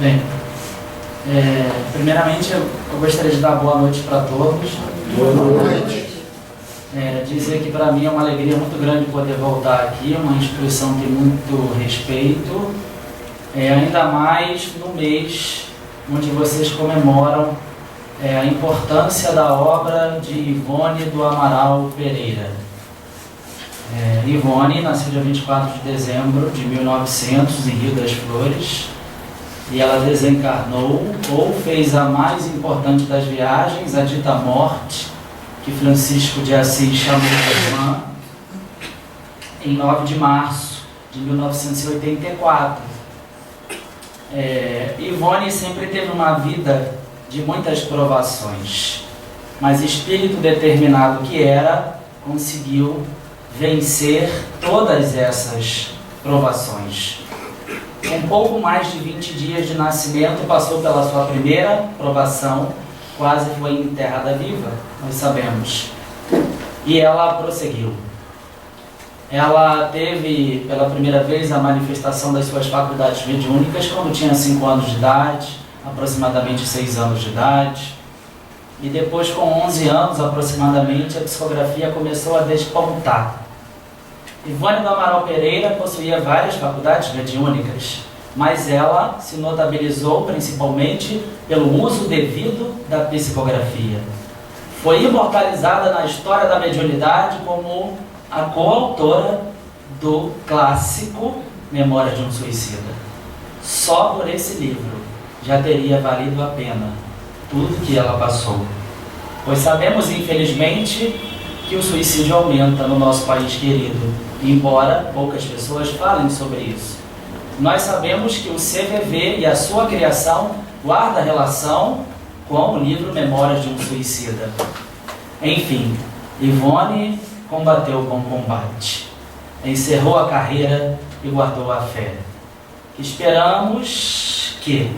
Bem, primeiramente eu gostaria de dar boa noite para todos. Boa noite. Dizer que para mim é uma alegria muito grande poder voltar aqui, uma instituição de muito respeito, ainda mais no mês onde vocês comemoram a importância da obra de Ivone do Amaral Pereira. Ivone nasceu dia 24 de dezembro de 1900 em Rio das Flores, e ela desencarnou ou fez a mais importante das viagens, a dita morte, que Francisco de Assis chamou de irmã, em 9 de março de 1984. Ivone sempre teve uma vida de muitas provações, mas espírito determinado que era, conseguiu vencer todas essas provações. Com pouco mais de 20 dias de nascimento, passou pela sua primeira provação, quase foi enterrada viva, nós sabemos. E ela prosseguiu. Ela teve pela primeira vez a manifestação das suas faculdades mediúnicas quando tinha 5 anos de idade, aproximadamente 6 anos de idade. E depois, com 11 anos aproximadamente, a psicografia começou a despontar. Ivone do Amaral Pereira possuía várias faculdades mediúnicas, mas ela se notabilizou principalmente pelo uso devido da psicografia. Foi imortalizada na história da mediunidade como a coautora do clássico Memória de um Suicida. Só por esse livro já teria valido a pena tudo que ela passou. Pois sabemos, infelizmente, que o suicídio aumenta no nosso país querido, embora poucas pessoas falem sobre isso. Nós sabemos que o CVV e a sua criação guarda relação com o livro Memórias de um Suicida. Enfim, Ivone combateu com combate, encerrou a carreira e guardou a fé. Esperamos que,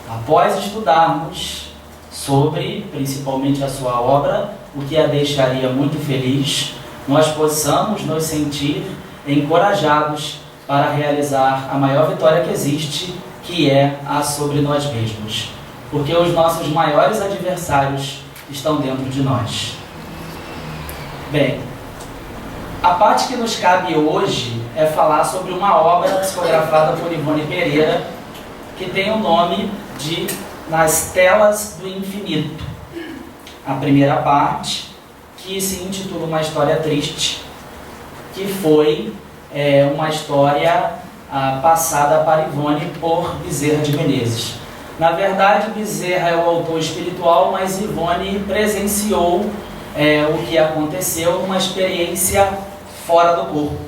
após estudarmos sobre, principalmente a sua obra, o que a deixaria muito feliz, nós possamos nos sentir encorajados para realizar a maior vitória que existe, que é a sobre nós mesmos. Porque os nossos maiores adversários estão dentro de nós. Bem, a parte que nos cabe hoje é falar sobre uma obra psicografada por Ivone Pereira, que tem o nome de Nas Telas do Infinito. A primeira parte, que se intitula Uma História Triste, que foi uma história passada para Ivone por Bezerra de Menezes. Na verdade, Bezerra é o autor espiritual, mas Ivone presenciou o que aconteceu numa experiência fora do corpo.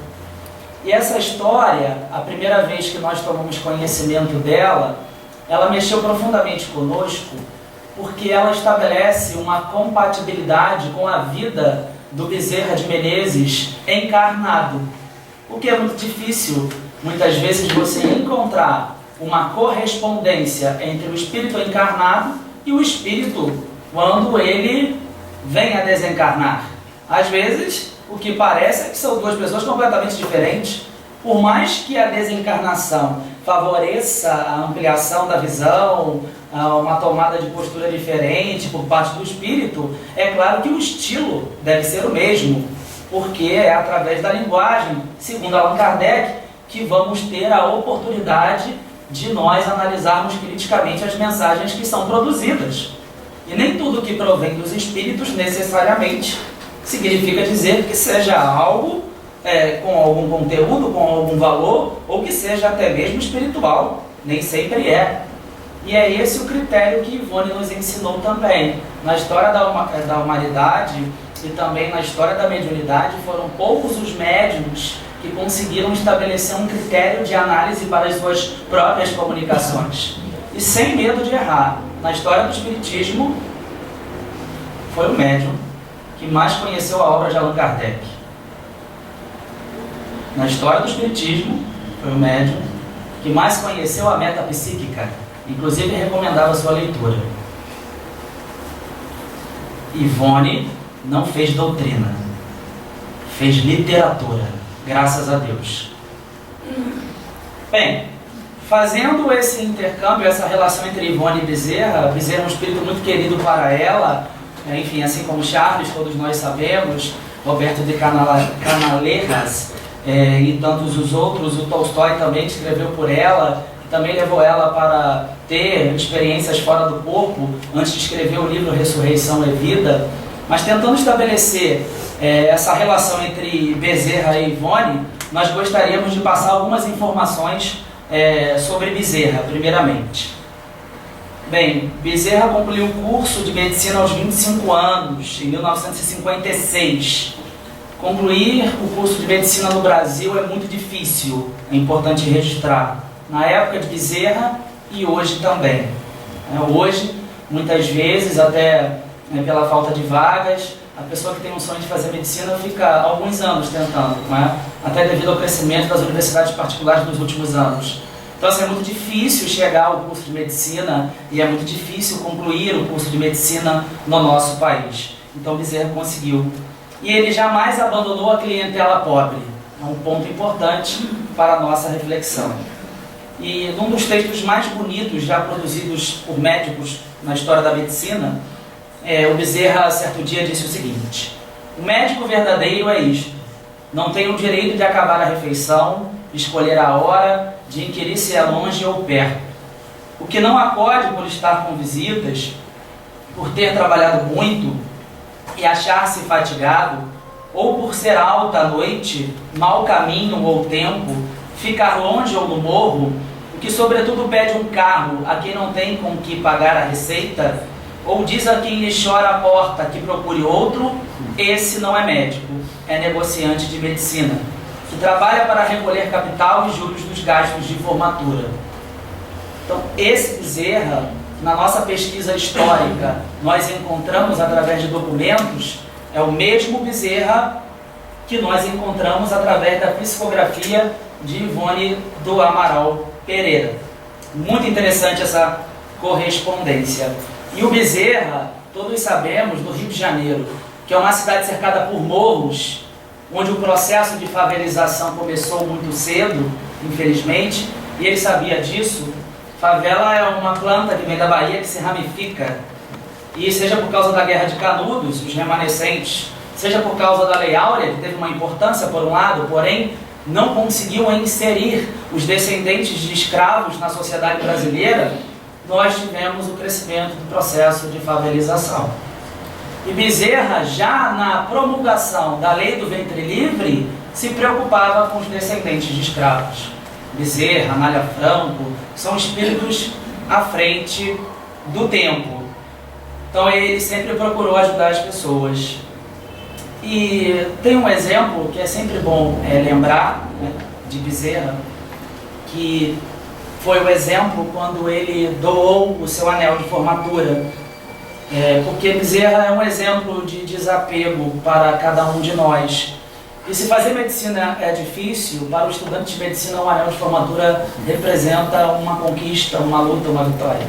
E essa história, a primeira vez que nós tomamos conhecimento dela, ela mexeu profundamente conosco, porque ela estabelece uma compatibilidade com a vida do Bezerra de Menezes encarnado. O que é muito difícil, muitas vezes, você encontrar uma correspondência entre o espírito encarnado e o espírito quando ele vem a desencarnar. Às vezes, o que parece é que são duas pessoas completamente diferentes. Por mais que a desencarnação favoreça a ampliação da visão, uma tomada de postura diferente por parte do espírito, é claro que o estilo deve ser o mesmo, porque é através da linguagem, segundo Allan Kardec, que vamos ter a oportunidade de nós analisarmos criticamente as mensagens que são produzidas. E nem tudo que provém dos espíritos necessariamente significa dizer que seja algo com algum conteúdo, com algum valor, ou que seja até mesmo espiritual. Nem sempre é. E é esse o critério que Ivone nos ensinou também. Na história da humanidade e também na história da mediunidade, foram poucos os médiuns que conseguiram estabelecer um critério de análise para as suas próprias comunicações. E sem medo de errar. Na história do Espiritismo, foi o médium que mais conheceu a obra de Allan Kardec. Na história do Espiritismo, foi o médium que mais conheceu a metapsíquica, inclusive recomendava sua leitura. Ivone não fez doutrina, fez literatura, graças a Deus. Bem, Fazendo esse intercâmbio, essa relação entre Ivone e Bezerra, Bezerra é um espírito muito querido para ela, enfim, assim como Charles, todos nós sabemos, Roberto de Canalejas e tantos os outros, o Tolstói também escreveu por ela, também levou ela para ter experiências fora do corpo, antes de escrever o livro Ressurreição e Vida, mas tentando estabelecer essa relação entre Bezerra e Ivone, nós gostaríamos de passar algumas informações sobre Bezerra, primeiramente. Bem, Bezerra concluiu o curso de medicina aos 25 anos, em 1956. Concluir o curso de medicina no Brasil é muito difícil, é importante registrar. Na época de Bezerra e hoje também. Hoje, muitas vezes, até pela falta de vagas, a pessoa que tem um sonho de fazer medicina fica alguns anos tentando, até devido ao crescimento das universidades particulares nos últimos anos. Então, assim, é muito difícil chegar ao curso de medicina e é muito difícil concluir o curso de medicina no nosso país. Então, Bezerra conseguiu. E ele jamais abandonou a clientela pobre. É um ponto importante para a nossa reflexão. E num dos textos mais bonitos já produzidos por médicos na história da medicina, o Bezerra, certo dia, disse o seguinte: o médico verdadeiro é isto: não tem o direito de acabar a refeição, escolher a hora, de inquirir se é longe ou perto. O que não acode por estar com visitas, por ter trabalhado muito e achar-se fatigado, ou por ser alta a noite, mau caminho ou tempo, ficar longe ou no morro, o que sobretudo pede um carro a quem não tem com que pagar a receita, ou diz a quem lhe chora a porta que procure outro, esse não é médico, é negociante de medicina, que trabalha para recolher capital e juros dos gastos de formatura. Então, esse Bezerra, na nossa pesquisa histórica, nós encontramos através de documentos, é o mesmo Bezerra que nós encontramos através da psicografia de Ivone do Amaral Pereira. Muito interessante essa correspondência. E o Bezerra, todos sabemos, no Rio de Janeiro, que é uma cidade cercada por morros, onde o processo de favelização começou muito cedo, infelizmente, e ele sabia disso. Favela é uma planta que vem da Bahia que se ramifica, e seja por causa da Guerra de Canudos, os remanescentes, seja por causa da Lei Áurea, que teve uma importância por um lado, porém não conseguiu inserir os descendentes de escravos na sociedade brasileira, nós tivemos o crescimento do processo de favelização. E Bezerra, já na promulgação da lei do ventre livre, se preocupava com os descendentes de escravos. Bezerra, Anália Franco, são espíritos à frente do tempo. Então ele sempre procurou ajudar as pessoas. E tem um exemplo que é sempre bom lembrar, de Bezerra, que foi o exemplo quando ele doou o seu anel de formatura. Porque Bezerra é um exemplo de desapego para cada um de nós. E se fazer medicina é difícil, para o estudante de medicina o anel de formatura representa uma conquista, uma luta, uma vitória.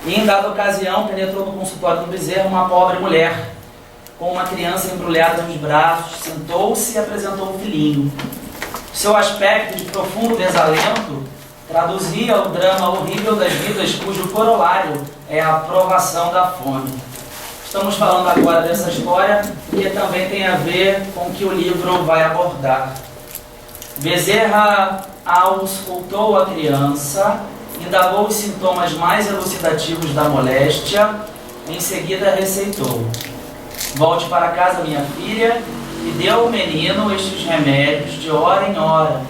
E em dada ocasião penetrou no consultório do Bezerra uma pobre mulher, com uma criança embrulhada nos braços, sentou-se e apresentou o filhinho. Seu aspecto de profundo desalento traduzia o drama horrível das vidas cujo corolário é a provação da fome. Estamos falando agora dessa história que também tem a ver com o que o livro vai abordar. Bezerra auscultou a criança, indagou os sintomas mais elucidativos da moléstia, em seguida receitou: volte para casa, minha filha, e dê ao menino estes remédios de hora em hora.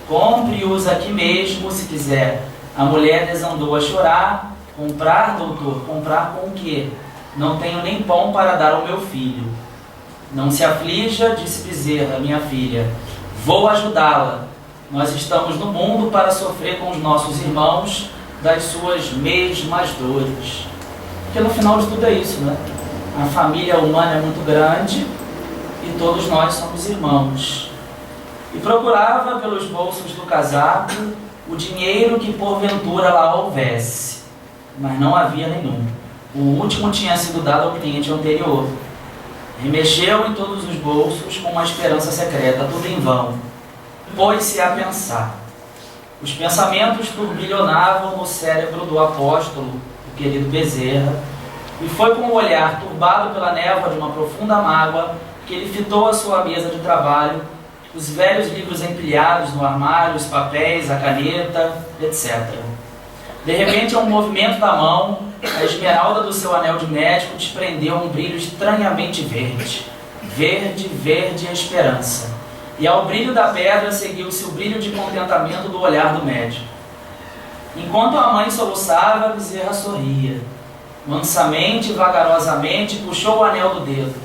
Compre-os aqui mesmo, se quiser. A mulher desandou a chorar. Comprar, doutor? Comprar com o quê? Não tenho nem pão para dar ao meu filho. Não se aflija, disse Bezerra, minha filha. Vou ajudá-la. Nós estamos no mundo para sofrer com os nossos irmãos das suas mesmas dores. Porque no final de tudo é isso, A família humana é muito grande e todos nós somos irmãos. E procurava pelos bolsos do casaco o dinheiro que porventura lá houvesse, mas não havia nenhum. O último tinha sido dado ao cliente anterior. Remexeu em todos os bolsos com uma esperança secreta, tudo em vão. Pôs-se a pensar: Os pensamentos turbilhonavam no cérebro do apóstolo, o querido Bezerra, e foi com o olhar turbado pela névoa de uma profunda mágoa que ele fitou a sua mesa de trabalho, os velhos livros empilhados no armário, os papéis, a caneta, etc. De repente, a um movimento da mão, a esmeralda do seu anel de médico desprendeu um brilho estranhamente verde. Verde, verde a esperança. E ao brilho da pedra seguiu-se o brilho de contentamento do olhar do médico. Enquanto a mãe soluçava, Bezerra sorria. Mansamente e vagarosamente puxou o anel do dedo.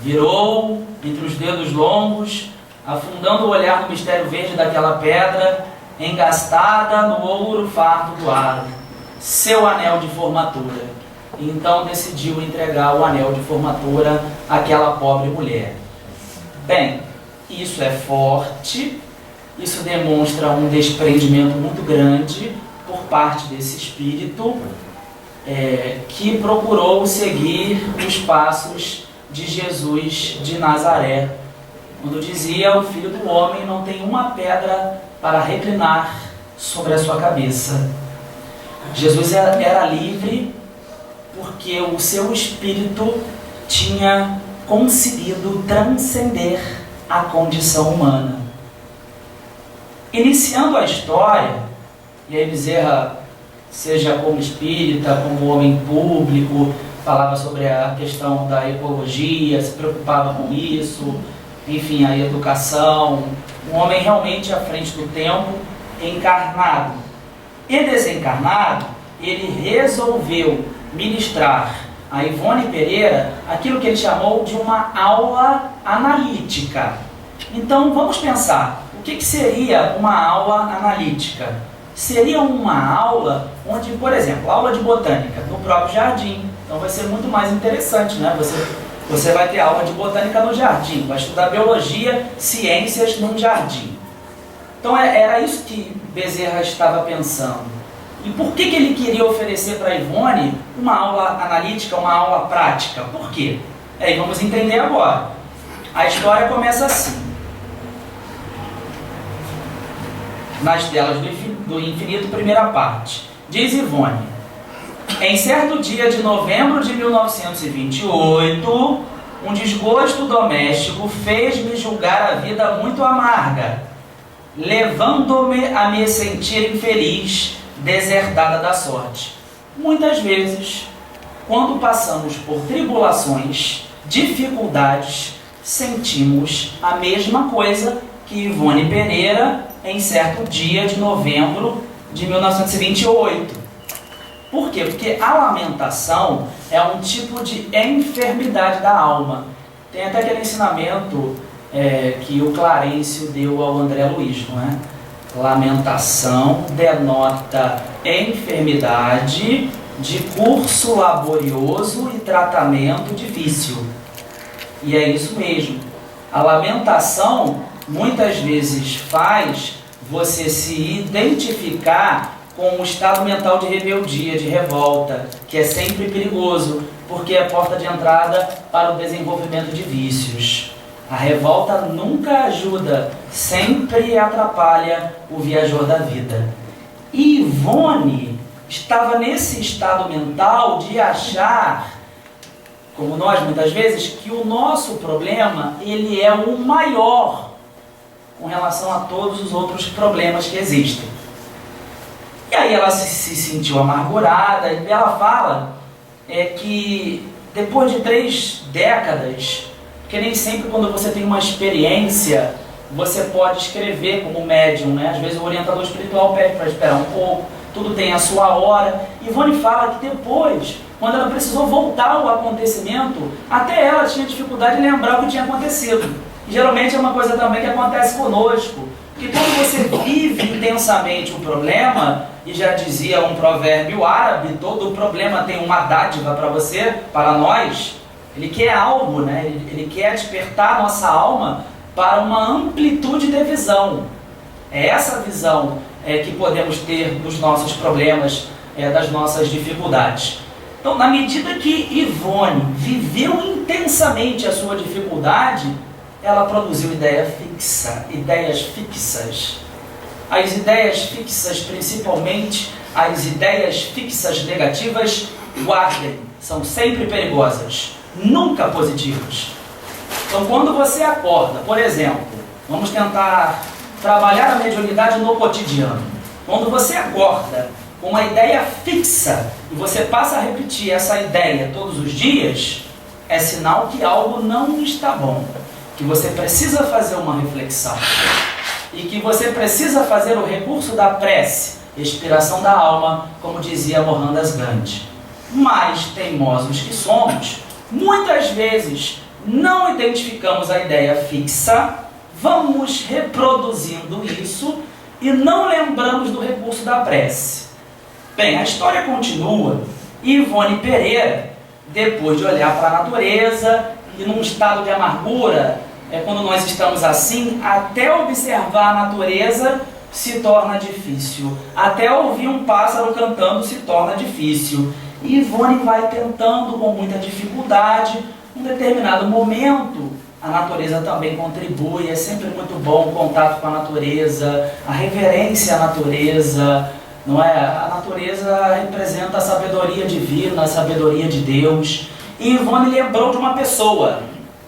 Virou entre os dedos longos, afundando o olhar no mistério verde daquela pedra, engastada no ouro farto do aro, seu anel de formatura. E então decidiu entregar o anel de formatura àquela pobre mulher. Bem, isso é forte, isso demonstra um desprendimento muito grande por parte desse espírito que procurou seguir os passos de Jesus de Nazaré, quando dizia: o Filho do Homem não tem uma pedra para reclinar sobre a sua cabeça. Jesus era livre porque o seu espírito tinha conseguido transcender a condição humana. Iniciando a história, e aí Bezerra, seja como espírita, como homem público, falava sobre a questão da ecologia, se preocupava com isso, enfim, a educação, um homem realmente à frente do tempo, encarnado e desencarnado. Ele resolveu ministrar a Ivone Pereira aquilo que ele chamou de uma aula analítica. Então vamos pensar, o que seria uma aula analítica? Seria uma aula onde, por exemplo, aula de botânica no próprio jardim. Então vai ser muito mais interessante, né? Você vai ter aula de botânica no jardim, vai estudar biologia, ciências num jardim. Então era isso que Bezerra estava pensando. E por que ele queria oferecer para a Ivone uma aula analítica, uma aula prática? Por quê? Aí vamos entender agora. A história começa assim. Nas telas do infinito, primeira parte. Diz Ivone: em certo dia de novembro de 1928, um desgosto doméstico fez-me julgar a vida muito amarga, levando-me a me sentir infeliz, desertada da sorte. Muitas vezes, quando passamos por tribulações, dificuldades, sentimos a mesma coisa que Ivone Pereira em certo dia de novembro de 1928. Por quê? Porque a lamentação é um tipo de enfermidade da alma. Tem até aquele ensinamento que o Clarencio deu ao André Luiz, não é? Lamentação denota enfermidade de curso laborioso e tratamento difícil. E é isso mesmo. A lamentação muitas vezes faz você se identificar com um estado mental de rebeldia, de revolta, que é sempre perigoso, porque é porta de entrada para o desenvolvimento de vícios. A revolta nunca ajuda, sempre atrapalha o viajor da vida. E Ivone estava nesse estado mental de achar, como nós muitas vezes, que o nosso problema ele é o maior com relação a todos os outros problemas que existem. E aí ela se sentiu amargurada, e ela fala que depois de 3 décadas, porque nem sempre quando você tem uma experiência, você pode escrever como médium, né? Às vezes o orientador espiritual pede para esperar um pouco, tudo tem a sua hora. Ivone fala que depois, quando ela precisou voltar ao acontecimento, até ela tinha dificuldade de lembrar o que tinha acontecido. E geralmente é uma coisa também que acontece conosco, que quando você vive intensamente o problema, e já dizia um provérbio árabe, todo problema tem uma dádiva para você, para nós. Ele quer algo, né? Ele quer despertar a nossa alma para uma amplitude de visão. É essa visão que podemos ter dos nossos problemas, das nossas dificuldades. Então, na medida que Ivone viveu intensamente a sua dificuldade, ela produziu ideias fixas. As ideias fixas, principalmente as ideias fixas negativas, guardem, são sempre perigosas, nunca positivas. Então, quando você acorda, por exemplo, vamos tentar trabalhar a mediunidade no cotidiano. Quando você acorda com uma ideia fixa e você passa a repetir essa ideia todos os dias, é sinal que algo não está bom, que você precisa fazer uma reflexão e que você precisa fazer o recurso da prece, expiração da alma, como dizia Mohandas Gandhi. Mas, teimosos que somos, muitas vezes não identificamos a ideia fixa, vamos reproduzindo isso e não lembramos do recurso da prece. Bem, a história continua e Ivone Pereira, depois de olhar para a natureza e num estado de amargura, quando nós estamos assim, até observar a natureza se torna difícil, até ouvir um pássaro cantando se torna difícil. E Ivone vai tentando com muita dificuldade. Em um determinado momento, a natureza também contribui, é sempre muito bom o contato com a natureza, a reverência à natureza, não é? A natureza representa a sabedoria divina, a sabedoria de Deus. E Ivone lembrou de uma pessoa,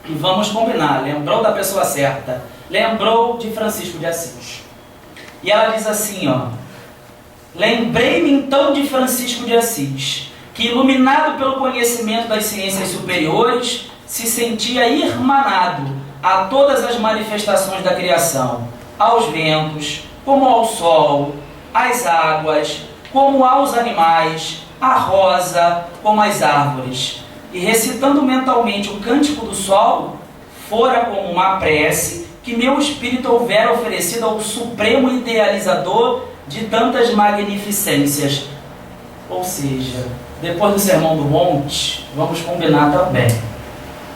e vamos combinar, lembrou da pessoa certa, lembrou de Francisco de Assis. E ela diz assim, lembrei-me então de Francisco de Assis, que iluminado pelo conhecimento das ciências superiores, se sentia irmanado a todas as manifestações da criação, aos ventos, como ao sol, às águas, como aos animais, à rosa, como às árvores. E recitando mentalmente o cântico do sol, fora como uma prece que meu espírito houvera oferecido ao supremo idealizador de tantas magnificências. Ou seja, depois do Sermão do Monte, vamos combinar também.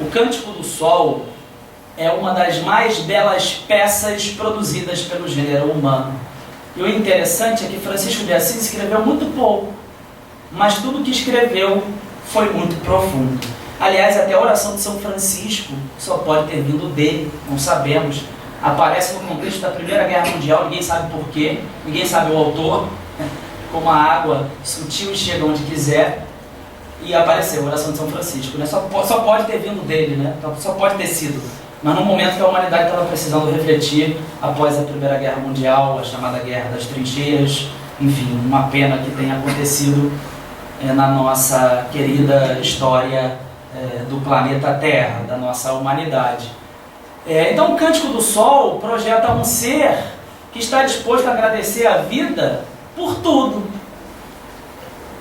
O Cântico do Sol é uma das mais belas peças produzidas pelo gênero humano. E o interessante é que Francisco de Assis escreveu muito pouco, mas tudo que escreveu foi muito profundo. Aliás, até a oração de São Francisco só pode ter vindo dele, não sabemos. Aparece no contexto da Primeira Guerra Mundial, ninguém sabe porquê, ninguém sabe o autor, como a água sutil e chega onde quiser, e apareceu a oração de São Francisco, né? Só pode ter vindo dele, né? Só pode ter sido. Mas no momento que a humanidade estava precisando refletir, após a Primeira Guerra Mundial, a chamada Guerra das Trincheiras, enfim, uma pena que tenha acontecido na nossa querida história do planeta Terra, da nossa humanidade. Então o Cântico do Sol projeta um ser que está disposto a agradecer a vida por tudo.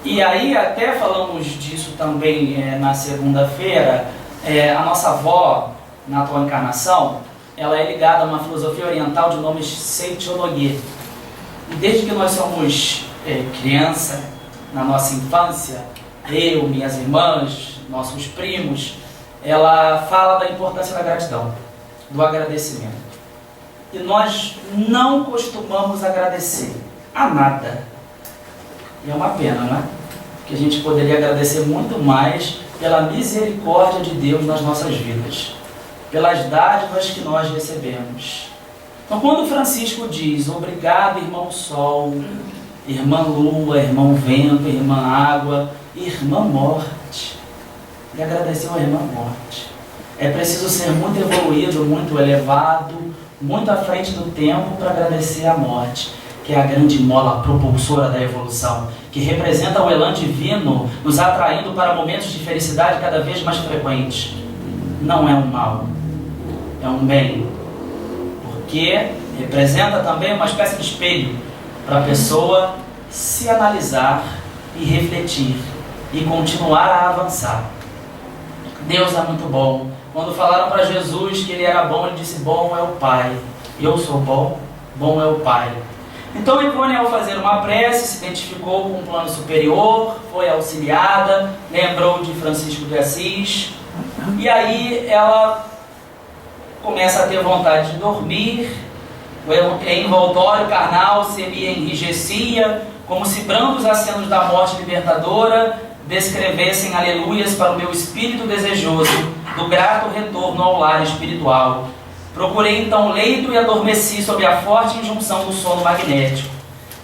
E aí até falamos disso também na segunda-feira, a nossa avó, na atual encarnação, ela é ligada a uma filosofia oriental de nome Seichonoye. E desde que nós somos criança, na nossa infância, eu, minhas irmãs, nossos primos, ela fala da importância da gratidão, do agradecimento. E nós não costumamos agradecer a nada. E é uma pena, não é? Porque a gente poderia agradecer muito mais pela misericórdia de Deus nas nossas vidas, pelas dádivas que nós recebemos. Então, quando Francisco diz, obrigado, irmão Sol, irmã Lua, irmão Vento, irmã Água, irmã Morte, ele agradeceu a irmã Morte. É preciso ser muito evoluído, muito elevado, muito à frente do tempo para agradecer a morte, que é a grande mola propulsora da evolução, que representa o elan divino nos atraindo para momentos de felicidade cada vez mais frequentes. Não é um mal, é um bem, porque representa também uma espécie de espelho para a pessoa se analisar e refletir e continuar a avançar. Deus é muito bom. Quando falaram para Jesus que ele era bom, ele disse, bom é o Pai. Eu sou bom, bom é o Pai. Então Ivone, ao fazer uma prece, se identificou com um plano superior, foi auxiliada, lembrou de Francisco de Assis, e aí ela começa a ter vontade de dormir, o envoltório carnal se me enrijecia, como se brandos acenos da morte libertadora descrevessem aleluias para o meu espírito desejoso do grato retorno ao lar espiritual. Procurei então leito e adormeci sob a forte injunção do sono magnético.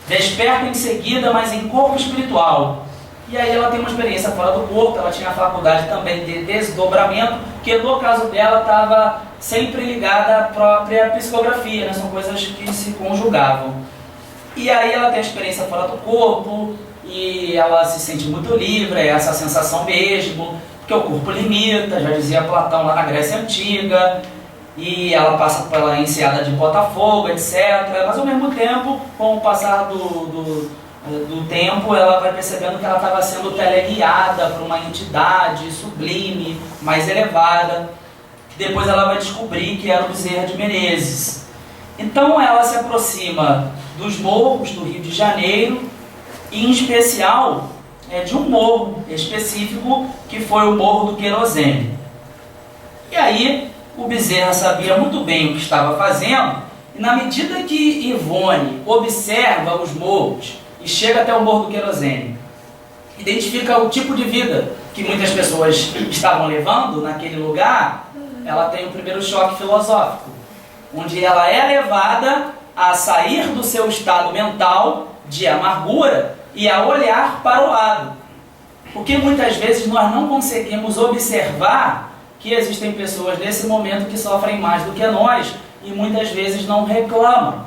Desperto em seguida, mas em corpo espiritual. E aí ela tem uma experiência fora do corpo, ela tinha a faculdade também de desdobramento, que no caso dela estava sempre ligada à própria psicografia, né? São coisas que se conjugavam. E aí ela tem a experiência fora do corpo, e ela se sente muito livre, é essa sensação mesmo, porque o corpo limita, já dizia Platão lá na Grécia Antiga, e ela passa pela enseada de Botafogo, etc. Mas ao mesmo tempo, com o passar do tempo, ela vai percebendo que ela estava sendo teleguiada por uma entidade sublime, mais elevada. Depois ela vai descobrir que era o Bezerra de Menezes. Então ela se aproxima dos morros do Rio de Janeiro, e em especial de um morro específico, que foi o Morro do Querosene. E aí o Bezerra sabia muito bem o que estava fazendo, e na medida que Ivone observa os morros e chega até o Morro do Querosene, identifica o tipo de vida que muitas pessoas estavam levando naquele lugar, ela tem o primeiro choque filosófico, onde ela é levada a sair do seu estado mental de amargura e a olhar para o lado. Porque muitas vezes nós não conseguimos observar que existem pessoas nesse momento que sofrem mais do que nós e muitas vezes não reclamam.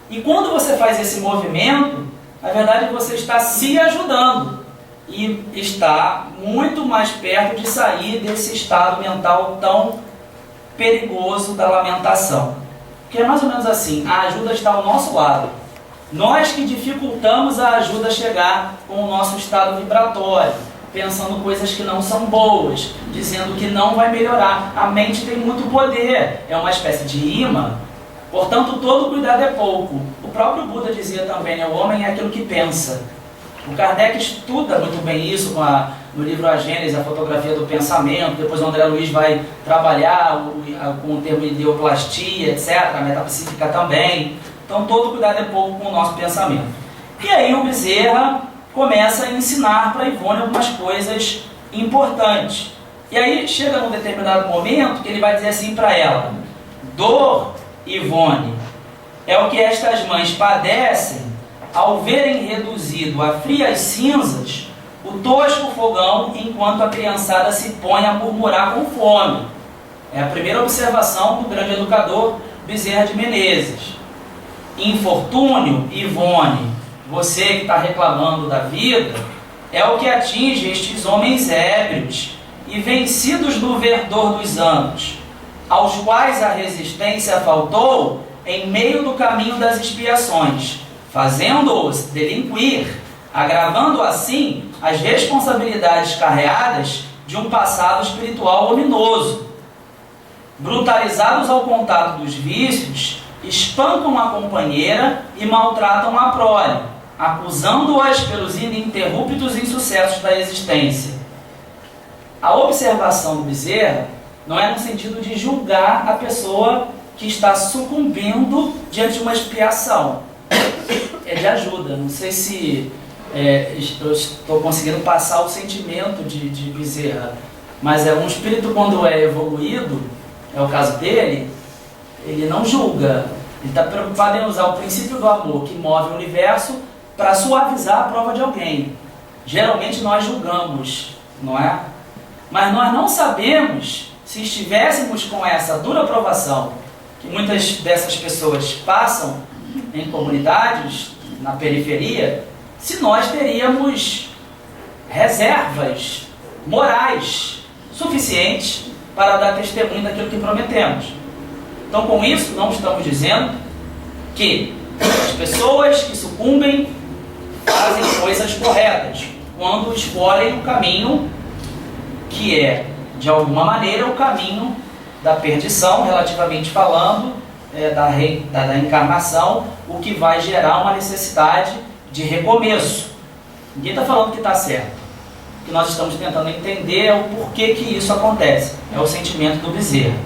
E quando você faz esse movimento, na verdade você está se ajudando e está muito mais perto de sair desse estado mental tão perigoso da lamentação. Porque é mais ou menos assim, a ajuda está ao nosso lado. Nós que dificultamos a ajuda chegar com o nosso estado vibratório, pensando coisas que não são boas, dizendo que não vai melhorar. A mente tem muito poder, é uma espécie de imã, portanto todo cuidado é pouco. O próprio Buda dizia também, o homem é aquilo que pensa. O Kardec estuda muito bem isso no livro A Gênese, a fotografia do pensamento. Depois o André Luiz vai trabalhar com o termo ideoplastia, etc., a metapsíquica também. Então todo cuidado é pouco com o nosso pensamento. E aí o Bezerra começa a ensinar para Ivone algumas coisas importantes. E aí chega num determinado momento que ele vai dizer assim para ela: dor, Ivone, é o que estas mães padecem ao verem reduzido a frias cinzas o tosco fogão enquanto a criançada se põe a murmurar com fome. É a primeira observação do grande educador Bezerra de Menezes. Infortúnio, Ivone, você que está reclamando da vida, é o que atinge estes homens ébrios e vencidos no verdor dos anos, aos quais a resistência faltou em meio do caminho das expiações, fazendo-os delinquir, agravando assim as responsabilidades carreadas de um passado espiritual ominoso. Brutalizados ao contato dos vícios, espancam a companheira e maltratam a prole, acusando-as pelos ininterruptos insucessos da existência. A observação do Bezerra não é no sentido de julgar a pessoa que está sucumbindo diante de uma expiação. É de ajuda. Não sei se eu estou conseguindo passar o sentimento de Bezerra, mas um espírito, quando é evoluído, é o caso dele, ele não julga. Ele está preocupado em usar o princípio do amor que move o universo para suavizar a prova de alguém. Geralmente nós julgamos, não é? Mas nós não sabemos, se estivéssemos com essa dura provação que muitas dessas pessoas passam em comunidades, na periferia, se nós teríamos reservas morais suficientes para dar testemunho daquilo que prometemos. Então, com isso, não estamos dizendo que as pessoas que sucumbem fazem coisas corretas quando escolhem o caminho que é, de alguma maneira, o caminho da perdição, relativamente falando, da encarnação, o que vai gerar uma necessidade de recomeço. Ninguém está falando que está certo. O que nós estamos tentando entender é o porquê que isso acontece. É o sentimento do Bezerra.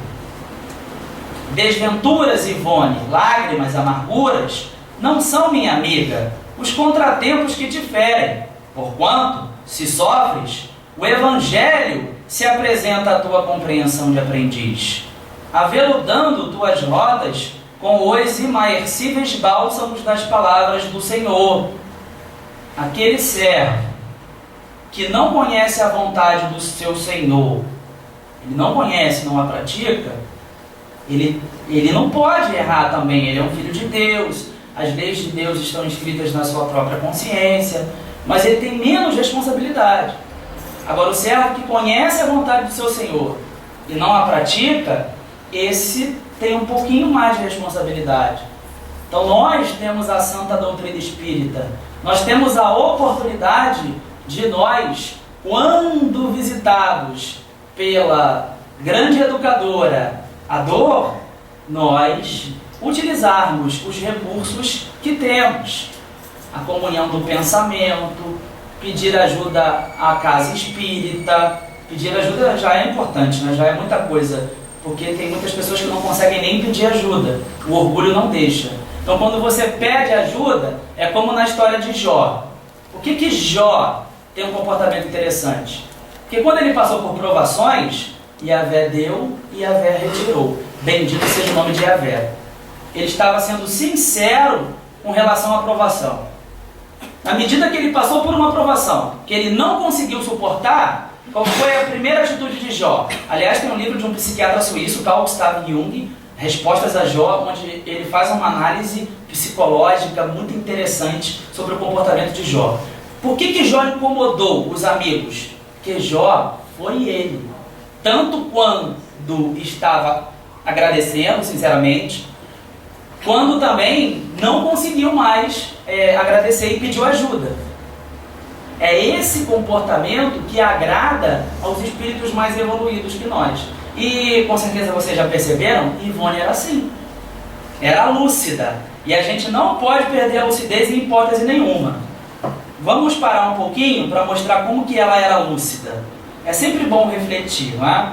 Desventuras, Ivone, lágrimas, amarguras, não são, minha amiga, os contratempos que te ferem, porquanto, se sofres, o Evangelho se apresenta à tua compreensão de aprendiz. aveludando tuas rodas com os imarcíveis bálsamos das palavras do Senhor. Aquele servo que não conhece a vontade do seu Senhor, ele não conhece, não a pratica, ele não pode errar também. Ele é um filho de Deus, as leis de Deus estão escritas na sua própria consciência, mas ele tem menos responsabilidade. Agora, o servo que conhece a vontade do seu Senhor e não a pratica, esse tem um pouquinho mais de responsabilidade. Então nós temos a santa doutrina espírita, nós temos a oportunidade de nós, quando visitados pela grande educadora, a dor, nós utilizarmos os recursos que temos. A comunhão do pensamento, pedir ajuda à casa espírita. Pedir ajuda já é importante, né? Já é muita coisa, porque tem muitas pessoas que não conseguem nem pedir ajuda, o orgulho não deixa. Então quando você pede ajuda, é como na história de Jó. Por que Jó tem um comportamento interessante? Porque quando ele passou por provações, Yahvé deu e Yahvé retirou. Bendito seja o nome de Yahvé. Ele estava sendo sincero com relação à provação. Na medida que ele passou por uma provação que ele não conseguiu suportar, qual foi a primeira atitude de Jó? Aliás, tem um livro de um psiquiatra suíço, Carl Gustav Jung, Respostas a Jó, onde ele faz uma análise psicológica muito interessante sobre o comportamento de Jó. Por que Jó incomodou os amigos? Porque Jó foi ele. Tanto quando estava agradecendo, sinceramente, quando também não conseguiu mais agradecer e pediu ajuda. É esse comportamento que agrada aos espíritos mais evoluídos que nós. E com certeza vocês já perceberam, Ivone era assim. Era lúcida. E a gente não pode perder a lucidez em hipótese nenhuma. Vamos parar um pouquinho para mostrar como que ela era lúcida. É sempre bom refletir, não é?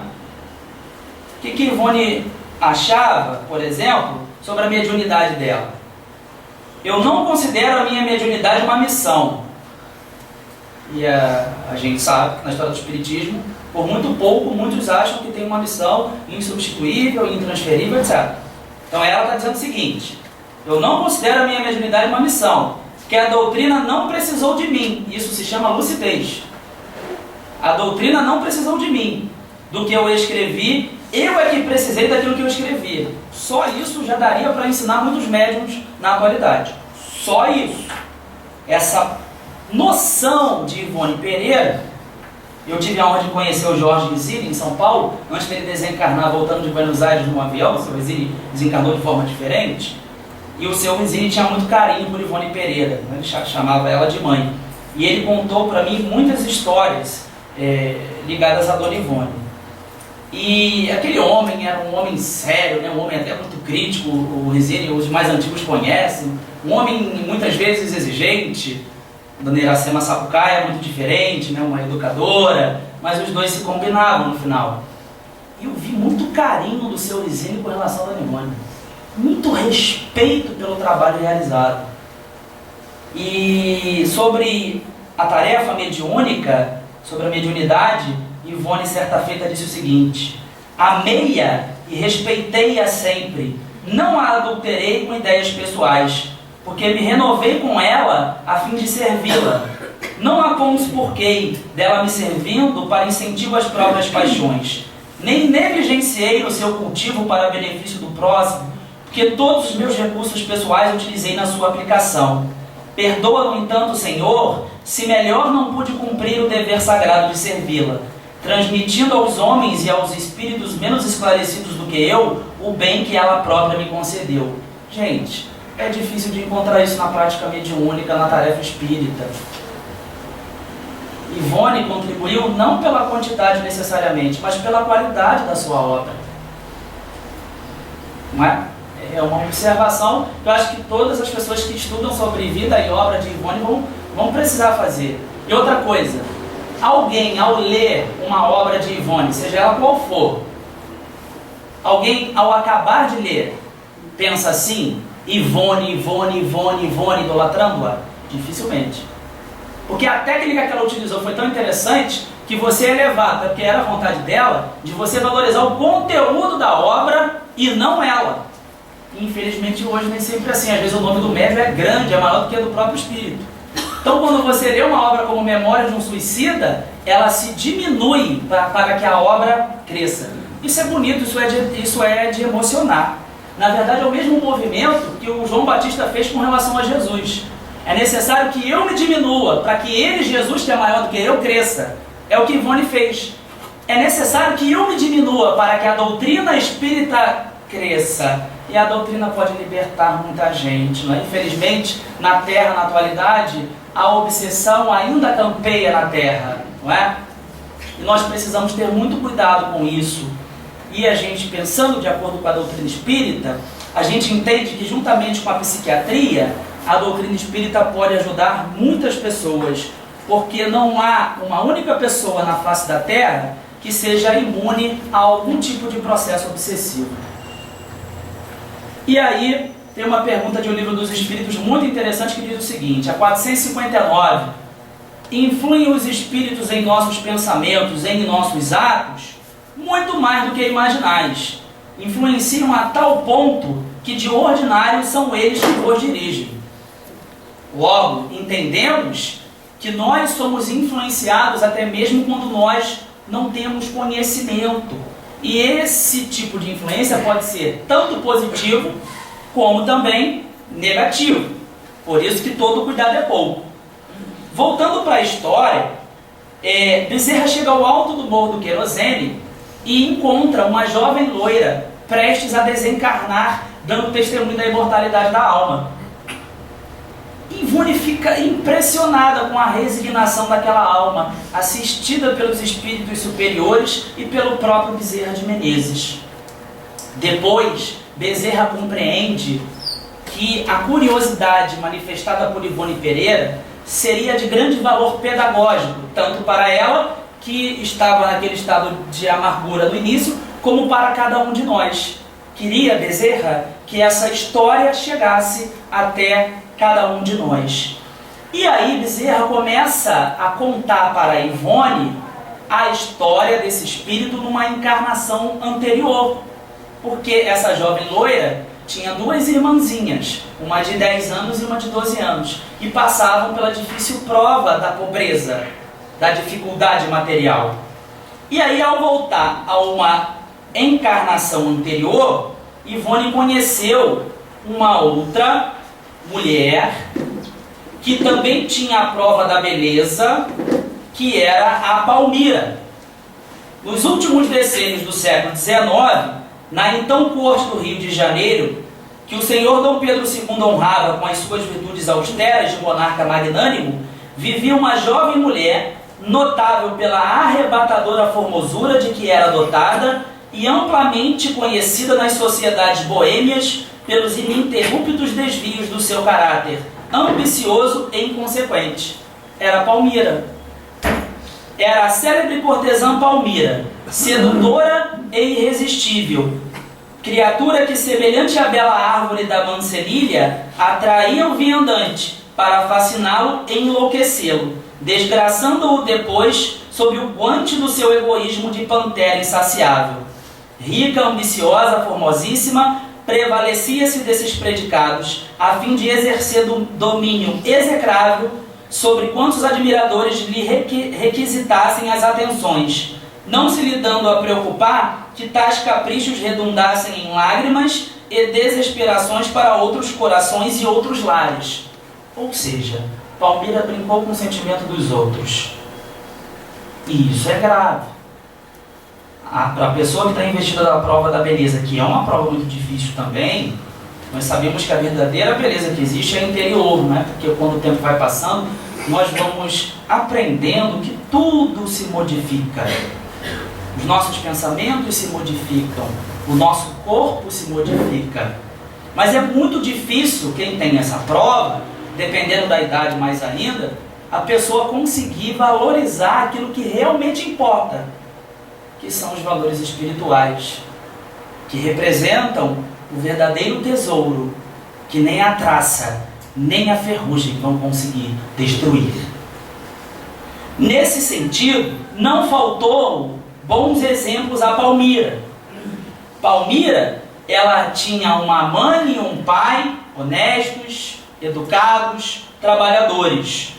O que Ivone achava, por exemplo, sobre a mediunidade dela? Eu não considero a minha mediunidade uma missão. E a gente sabe que na história do Espiritismo, por muito pouco, muitos acham que tem uma missão insubstituível, intransferível, etc. Então ela está dizendo o seguinte: eu não considero a minha mediunidade uma missão, porque a doutrina não precisou de mim. Isso se chama lucidez. A doutrina não precisou de mim. Do que eu escrevi, eu é que precisei daquilo que eu escrevi. Só isso já daria para ensinar muitos médiuns na atualidade. Só isso. Essa noção de Ivone Pereira, eu tive a honra de conhecer o Jorge Vizini em São Paulo, antes dele desencarnar, voltando de Buenos Aires num avião. O seu Vizini desencarnou de forma diferente, e o seu Vizini tinha muito carinho por Ivone Pereira, ele chamava ela de mãe. E ele contou para mim muitas histórias ligadas à Dona Ivone. E aquele homem era um homem sério, né? Um homem até muito crítico, o Vizini, os mais antigos conhecem, um homem muitas vezes exigente. Dona Iracema Sapucaia é muito diferente, né? Uma educadora, mas os dois se combinavam no final. E eu vi muito carinho do seu Vizini com relação a Dona Ivone, muito respeito pelo trabalho realizado. E sobre a tarefa mediúnica, sobre a mediunidade, Ivone certa feita disse o seguinte: amei-a e respeitei-a sempre, não a adulterei com ideias pessoais, porque me renovei com ela a fim de servi-la. Não a conspurquei dela me servindo para incentivo às próprias paixões, nem negligenciei no seu cultivo para benefício do próximo, porque todos os meus recursos pessoais utilizei na sua aplicação. Perdoa, no entanto, Senhor, se melhor não pude cumprir o dever sagrado de servi-la, transmitindo aos homens e aos espíritos menos esclarecidos do que eu o bem que ela própria me concedeu. Gente, é difícil de encontrar isso na prática mediúnica, na tarefa espírita. Ivone contribuiu não pela quantidade necessariamente, mas pela qualidade da sua obra. Não é? É uma observação que eu acho que todas as pessoas que estudam sobre vida e obra de Ivone vão precisar fazer. E outra coisa, alguém ao ler uma obra de Ivone, seja ela qual for, alguém ao acabar de ler, pensa assim: Ivone, idolatrando-a? Dificilmente. Porque a técnica que ela utilizou foi tão interessante que você é levado, porque era a vontade dela, de você valorizar o conteúdo da obra e não ela. Infelizmente hoje nem sempre é assim. Às vezes o nome do médium é grande, é maior do que o do próprio espírito. Então quando você lê uma obra como Memórias de um Suicida, ela se diminui para que a obra cresça. Isso é bonito, isso é de emocionar. Na verdade é o mesmo movimento que o João Batista fez com relação a Jesus. É necessário que eu me diminua para que ele, Jesus, que é maior do que eu, cresça. É o que Ivone fez. É necessário que eu me diminua para que a doutrina espírita cresça. E a doutrina pode libertar muita gente, não é? Infelizmente, na Terra, na atualidade, a obsessão ainda campeia na Terra, não é? E nós precisamos ter muito cuidado com isso. E a gente, pensando de acordo com a doutrina espírita, a gente entende que juntamente com a psiquiatria, a doutrina espírita pode ajudar muitas pessoas, porque não há uma única pessoa na face da Terra que seja imune a algum tipo de processo obsessivo. E aí, tem uma pergunta de O Livro dos Espíritos muito interessante que diz o seguinte, a 459, influem os espíritos em nossos pensamentos, em nossos atos, muito mais do que imaginais. Influenciam a tal ponto que de ordinário são eles que vos dirigem. Logo, entendemos que nós somos influenciados até mesmo quando nós não temos conhecimento. E esse tipo de influência pode ser tanto positivo como também negativo. Por isso que todo cuidado é pouco. Voltando para a história, Bezerra chega ao alto do Morro do Querosene e encontra uma jovem loira prestes a desencarnar, dando testemunho da imortalidade da alma. Ivone fica impressionada com a resignação daquela alma, assistida pelos espíritos superiores e pelo próprio Bezerra de Menezes. Depois, Bezerra compreende que a curiosidade manifestada por Ivone Pereira seria de grande valor pedagógico, tanto para ela, que estava naquele estado de amargura no início, como para cada um de nós. Queria Bezerra que essa história chegasse até cada um de nós. E aí Bezerra começa a contar para Ivone a história desse espírito numa encarnação anterior, porque essa jovem loira tinha duas irmãzinhas, uma de 10 anos e uma de 12 anos, e passavam pela difícil prova da pobreza, da dificuldade material. E aí, ao voltar a uma encarnação anterior, Ivone conheceu uma outra mulher que também tinha a prova da beleza, que era a Palmira. Nos últimos decênios do século XIX, na então corte do Rio de Janeiro, que o senhor Dom Pedro II honrava com as suas virtudes austeras de monarca magnânimo, vivia uma jovem mulher, notável pela arrebatadora formosura de que era dotada e amplamente conhecida nas sociedades boêmias pelos ininterruptos desvios do seu caráter, ambicioso e inconsequente. Era Palmira. Era a célebre cortesã Palmira, sedutora e irresistível, criatura que, semelhante à bela árvore da mancelilha, atraía o viandante para fasciná-lo e enlouquecê-lo, desgraçando-o depois sob o guante do seu egoísmo de pantera insaciável. Rica, ambiciosa, formosíssima, prevalecia-se desses predicados, a fim de exercer domínio execrável sobre quantos admiradores lhe requisitassem as atenções, não se lhe dando a preocupar que tais caprichos redundassem em lágrimas e desesperações para outros corações e outros lares. Ou seja, Palmira brincou com o sentimento dos outros. E isso é grave. A pessoa que está investida na prova da beleza, que é uma prova muito difícil também, nós sabemos que a verdadeira beleza que existe é interior, não é? Porque quando o tempo vai passando, nós vamos aprendendo que tudo se modifica. Os nossos pensamentos se modificam, o nosso corpo se modifica. Mas é muito difícil, quem tem essa prova, dependendo da idade mais ainda, a pessoa conseguir valorizar aquilo que realmente importa, que são os valores espirituais, que representam o verdadeiro tesouro, que nem a traça, nem a ferrugem vão conseguir destruir. Nesse sentido, não faltou bons exemplos a Palmira. Palmira ela tinha uma mãe e um pai honestos, educados, trabalhadores.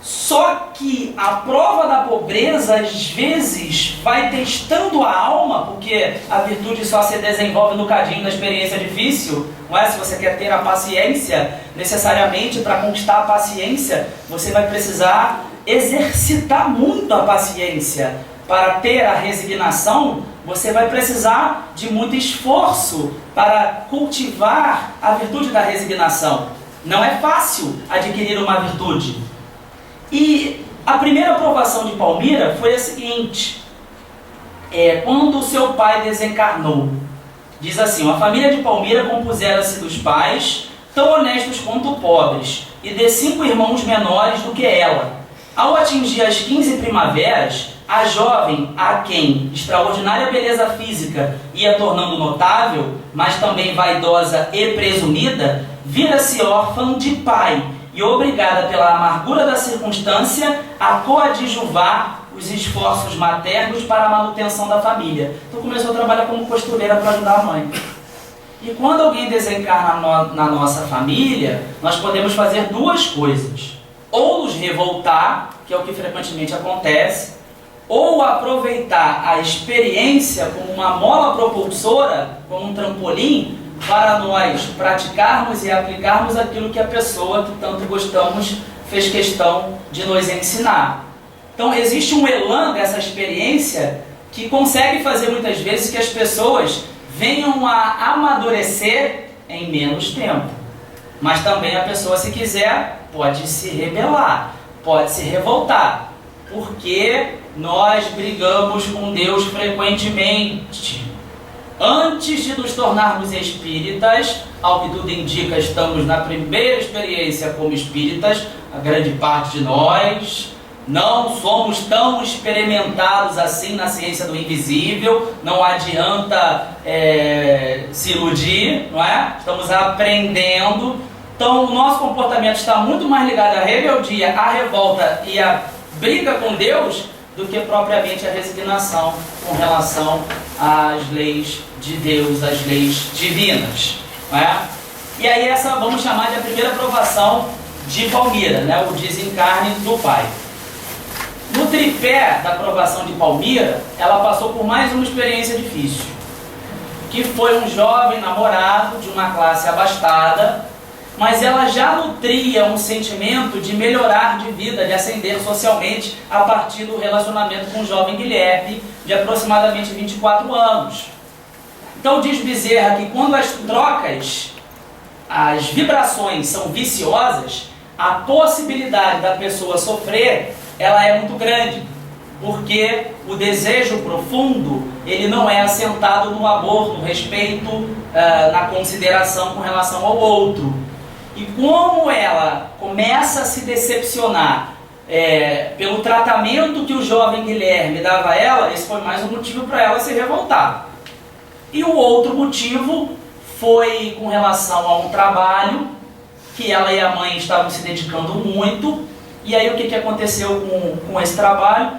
Só que a prova da pobreza às vezes vai testando a alma, porque a virtude só se desenvolve no cadinho da experiência difícil, não é? Se você quer ter a paciência, necessariamente para conquistar a paciência, você vai precisar exercitar muito a paciência. Para ter a resignação, você vai precisar de muito esforço para cultivar a virtude da resignação. Não é fácil adquirir uma virtude. E a primeira provação de Palmira foi a seguinte: quando o seu pai desencarnou. Diz assim: a família de Palmira compusera-se dos pais, tão honestos quanto pobres, e de 5 irmãos menores do que ela. Ao atingir as 15 primaveras, a jovem, a quem extraordinária beleza física ia tornando notável, mas também vaidosa e presumida, vira-se órfã de pai e obrigada pela amargura da circunstância a coadjuvar os esforços maternos para a manutenção da família. Então começou a trabalhar como costureira para ajudar a mãe. E quando alguém desencarna na nossa família, nós podemos fazer 2 coisas: ou nos revoltar, que é o que frequentemente acontece, ou aproveitar a experiência como uma mola propulsora, como um trampolim, para nós praticarmos e aplicarmos aquilo que a pessoa que tanto gostamos fez questão de nos ensinar. Então existe um elan dessa experiência que consegue fazer muitas vezes que as pessoas venham a amadurecer em menos tempo. Mas também a pessoa, se quiser, pode se rebelar, pode se revoltar, porque nós brigamos com Deus frequentemente. Antes de nos tornarmos espíritas, ao que tudo indica, estamos na primeira experiência como espíritas, a grande parte de nós. Não somos tão experimentados assim na ciência do invisível, não adianta se iludir, não é? Estamos aprendendo. Então o nosso comportamento está muito mais ligado à rebeldia, à revolta e à briga com Deus do que propriamente a resignação com relação às leis de Deus, às leis divinas, não é? E aí essa vamos chamar de a primeira provação de Palmira, né? O desencarne do pai. No tripé da provação de Palmira, ela passou por mais uma experiência difícil, que foi um jovem namorado de uma classe abastada, mas ela já nutria um sentimento de melhorar de vida, de ascender socialmente a partir do relacionamento com o jovem Guilherme, de aproximadamente 24 anos. Então diz Bezerra que quando as trocas, as vibrações são viciosas, a possibilidade da pessoa sofrer, ela é muito grande, porque o desejo profundo, ele não é assentado no amor, no respeito, na consideração com relação ao outro. E como ela começa a se decepcionar pelo tratamento que o jovem Guilherme dava a ela, esse foi mais um motivo para ela se revoltar. E o outro motivo foi com relação a um trabalho que ela e a mãe estavam se dedicando muito. E aí o que aconteceu com esse trabalho?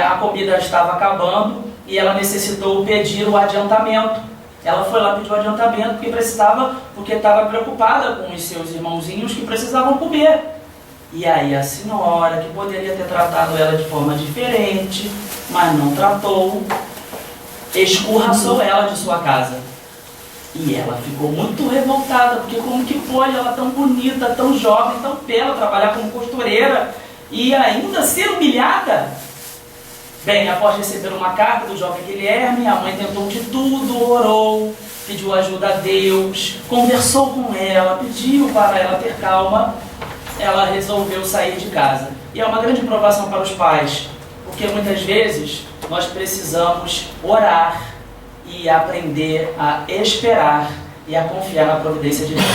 A comida estava acabando e ela necessitou pedir o adiantamento. Ela foi lá pedir o adiantamento porque estava preocupada com os seus irmãozinhos que precisavam comer. E aí a senhora, que poderia ter tratado ela de forma diferente, mas não tratou, escorraçou ela de sua casa. E ela ficou muito revoltada, porque como que pode ela tão bonita, tão jovem, tão bela, trabalhar como costureira e ainda ser humilhada? Bem, após receber uma carta do jovem Guilherme, a mãe tentou de tudo, orou, pediu ajuda a Deus, conversou com ela, pediu para ela ter calma. Ela resolveu sair de casa. E é uma grande provação para os pais, porque muitas vezes nós precisamos orar e aprender a esperar e a confiar na providência de Deus.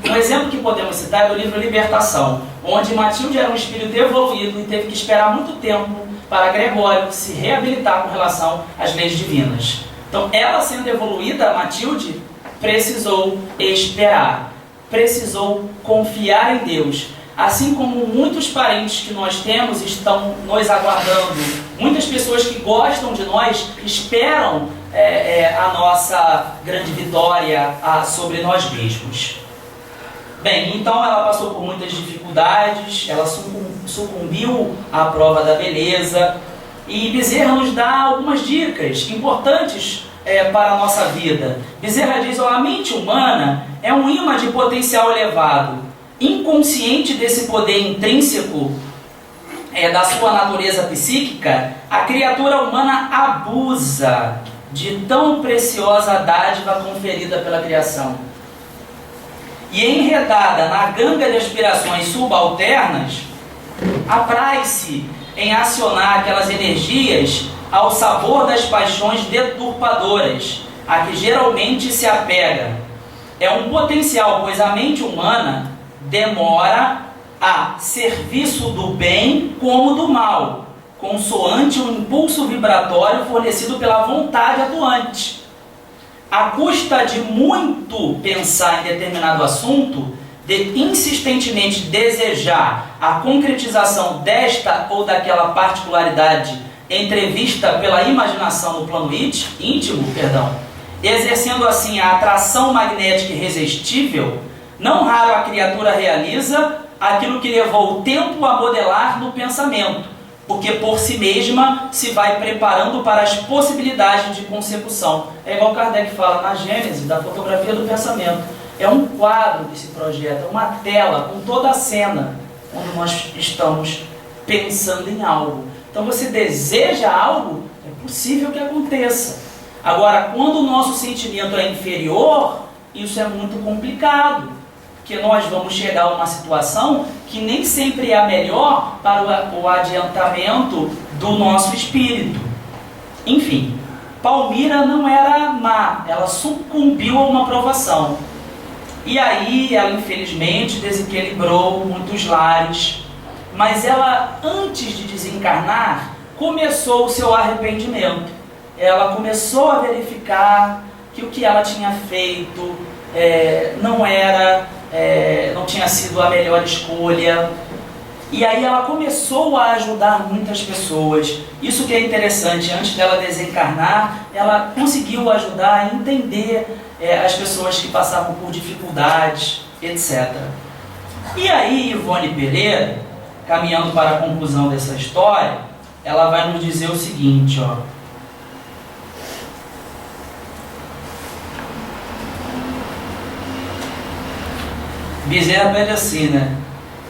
Um exemplo que podemos citar é do livro Libertação, onde Matilde era um espírito evoluído e teve que esperar muito tempo para Gregório se reabilitar com relação às leis divinas. Então, ela sendo evoluída, Matilde precisou esperar, precisou confiar em Deus. Assim como muitos parentes que nós temos estão nos aguardando, muitas pessoas que gostam de nós esperam a nossa grande vitória sobre nós mesmos. Bem, então ela passou por muitas dificuldades, ela sucumbiu à prova da beleza, e Bezerra nos dá algumas dicas importantes para a nossa vida. Bezerra diz: a mente humana é um imã de potencial elevado, inconsciente desse poder intrínseco da sua natureza psíquica, a criatura humana abusa de tão preciosa dádiva conferida pela criação. E enredada na ganga de aspirações subalternas, apraz-se em acionar aquelas energias ao sabor das paixões deturpadoras, a que geralmente se apega. É um potencial, pois a mente humana demora a serviço do bem como do mal, consoante um impulso vibratório fornecido pela vontade atuante. À custa de muito pensar em determinado assunto, de insistentemente desejar a concretização desta ou daquela particularidade entrevista pela imaginação no plano íntimo, exercendo assim a atração magnética irresistível, não raro a criatura realiza aquilo que levou o tempo a modelar no pensamento, porque por si mesma se vai preparando para as possibilidades de consecução. É igual Kardec fala na Gênese da fotografia do pensamento. É um quadro que se projeta, uma tela com toda a cena, onde nós estamos pensando em algo. Então você deseja algo, é possível que aconteça. Agora, quando o nosso sentimento é inferior, isso é muito complicado, porque nós vamos chegar a uma situação que nem sempre é a melhor para o adiantamento do nosso espírito. Enfim, Palmira não era má, ela sucumbiu a uma provação. E aí ela infelizmente desequilibrou muitos lares, mas ela, antes de desencarnar, começou o seu arrependimento. Ela começou a verificar que o que ela tinha feito não tinha sido a melhor escolha. E aí ela começou a ajudar muitas pessoas. Isso que é interessante, antes dela desencarnar, ela conseguiu ajudar a entender as pessoas que passavam por dificuldades, etc. E aí Ivone Pereira, caminhando para a conclusão dessa história, ela vai nos dizer o seguinte, Bezerra pede assim, né?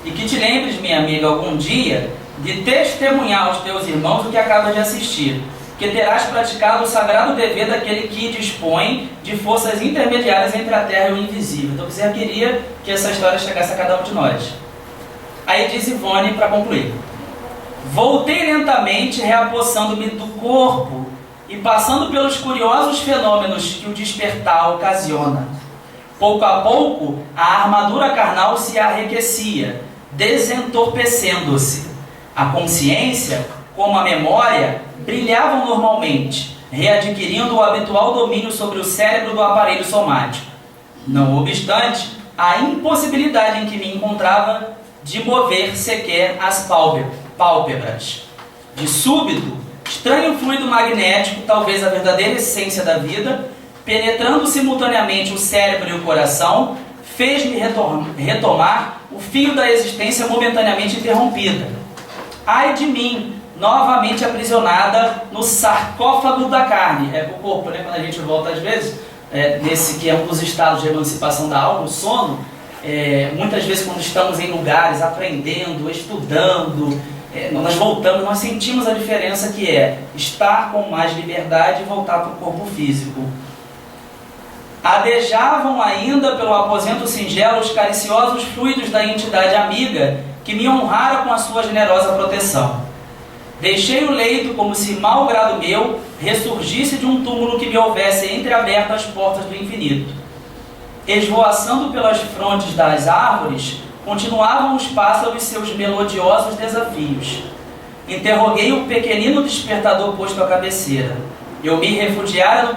E que te lembres, minha amiga, algum dia de testemunhar aos teus irmãos o que acabas de assistir, que terás praticado o sagrado dever daquele que dispõe de forças intermediárias entre a terra e o invisível. Então Bezerra queria que essa história chegasse a cada um de nós. Aí diz Ivone para concluir: voltei lentamente, reapossando-me do corpo e passando pelos curiosos fenômenos que o despertar ocasiona. Pouco a pouco, a armadura carnal se arrefecia, desentorpecendo-se. A consciência, como a memória, brilhavam normalmente, readquirindo o habitual domínio sobre o cérebro do aparelho somático. Não obstante, a impossibilidade em que me encontrava de mover sequer as pálpebras. De súbito, estranho fluido magnético, talvez a verdadeira essência da vida, penetrando simultaneamente o cérebro e o coração, fez-me retomar o fio da existência momentaneamente interrompida. Ai de mim, novamente aprisionada no sarcófago da carne. O corpo, né? Quando a gente volta às vezes, nesse que é um dos estados de emancipação da alma, o sono, muitas vezes quando estamos em lugares aprendendo, estudando, nós voltamos, nós sentimos a diferença que é estar com mais liberdade e voltar para o corpo físico. Adejavam ainda pelo aposento singelo os cariciosos fluidos da entidade amiga que me honrara com a sua generosa proteção. Deixei o leito como se mau grado meu ressurgisse de um túmulo que me houvesse entreaberto as portas do infinito. Esvoaçando pelas frontes das árvores, continuavam os pássaros seus melodiosos desafios. Interroguei o pequenino despertador posto à cabeceira. Eu me refugiara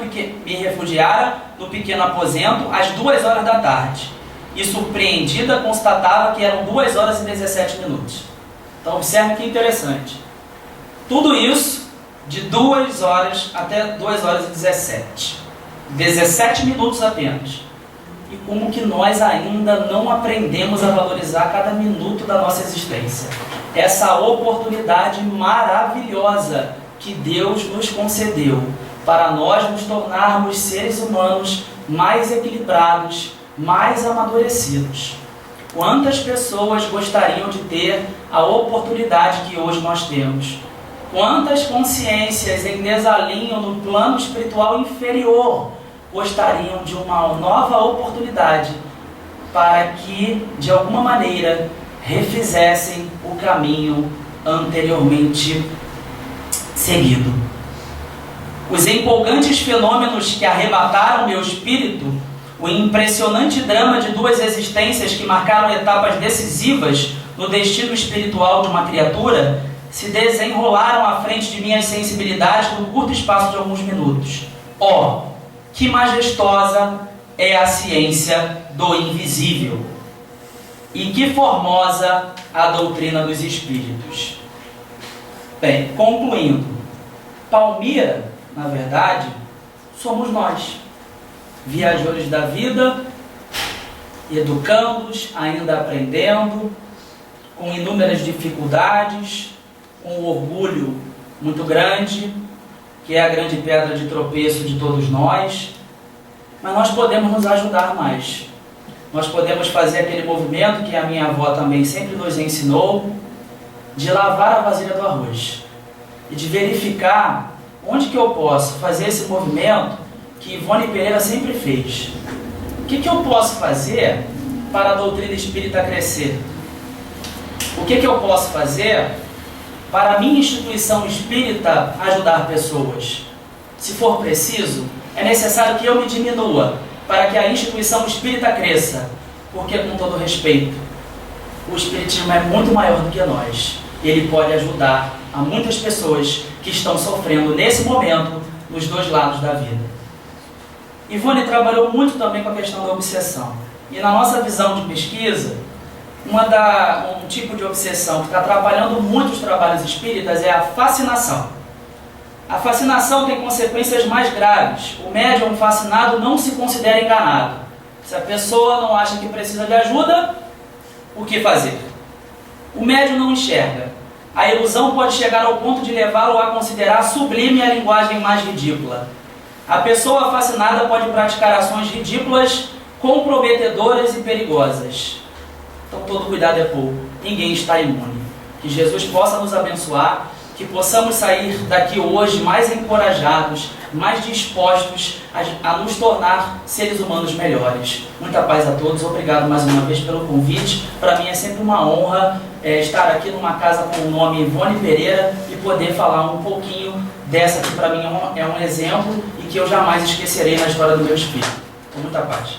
no pequeno aposento às 2h da tarde. E surpreendida constatava que eram 2h e 17 minutos. Então observe que interessante. Tudo isso de 2 horas até 2 horas e 17 minutos apenas. E como que nós ainda não aprendemos a valorizar cada minuto da nossa existência. Essa oportunidade maravilhosa que Deus nos concedeu para nós nos tornarmos seres humanos mais equilibrados, mais amadurecidos. Quantas pessoas gostariam de ter a oportunidade que hoje nós temos? Quantas consciências em desalinho no plano espiritual inferior gostariam de uma nova oportunidade para que, de alguma maneira, refizessem o caminho anteriormente seguido? Os empolgantes fenômenos que arrebataram meu espírito, o impressionante drama de 2 existências que marcaram etapas decisivas no destino espiritual de uma criatura, se desenrolaram à frente de minhas sensibilidades no curto espaço de alguns minutos. Oh, que majestosa é a ciência do invisível! E que formosa a doutrina dos espíritos! Bem, concluindo, Palmira, na verdade, somos nós, viajores da vida, educandos, ainda aprendendo, com inúmeras dificuldades, com um orgulho muito grande, que é a grande pedra de tropeço de todos nós, mas nós podemos nos ajudar mais. Nós podemos fazer aquele movimento que a minha avó também sempre nos ensinou, de lavar a vasilha do arroz e de verificar onde que eu posso fazer esse movimento que Ivone Pereira sempre fez. O que eu posso fazer para a doutrina espírita crescer? O que eu posso fazer para a minha instituição espírita ajudar pessoas? Se for preciso, é necessário que eu me diminua para que a instituição espírita cresça, porque, com todo respeito, o espiritismo é muito maior do que nós. Ele pode ajudar a muitas pessoas que estão sofrendo nesse momento nos 2 lados da vida. Ivone trabalhou muito também com a questão da obsessão. E na nossa visão de pesquisa, um tipo de obsessão que está atrapalhando muito os trabalhos espíritas é a fascinação. A fascinação tem consequências mais graves. O médium fascinado não se considera enganado. Se a pessoa não acha que precisa de ajuda, o que fazer? O médium não enxerga. A ilusão pode chegar ao ponto de levá-lo a considerar sublime a linguagem mais ridícula. A pessoa fascinada pode praticar ações ridículas, comprometedoras e perigosas. Então todo cuidado é pouco. Ninguém está imune. Que Jesus possa nos abençoar, que possamos sair daqui hoje mais encorajados, mais dispostos a nos tornar seres humanos melhores. Muita paz a todos. Obrigado mais uma vez pelo convite. Para mim é sempre uma honra estar aqui numa casa com o nome Ivone Pereira e poder falar um pouquinho dessa que para mim é um exemplo e que eu jamais esquecerei na história do meu espírito. Com muita paz.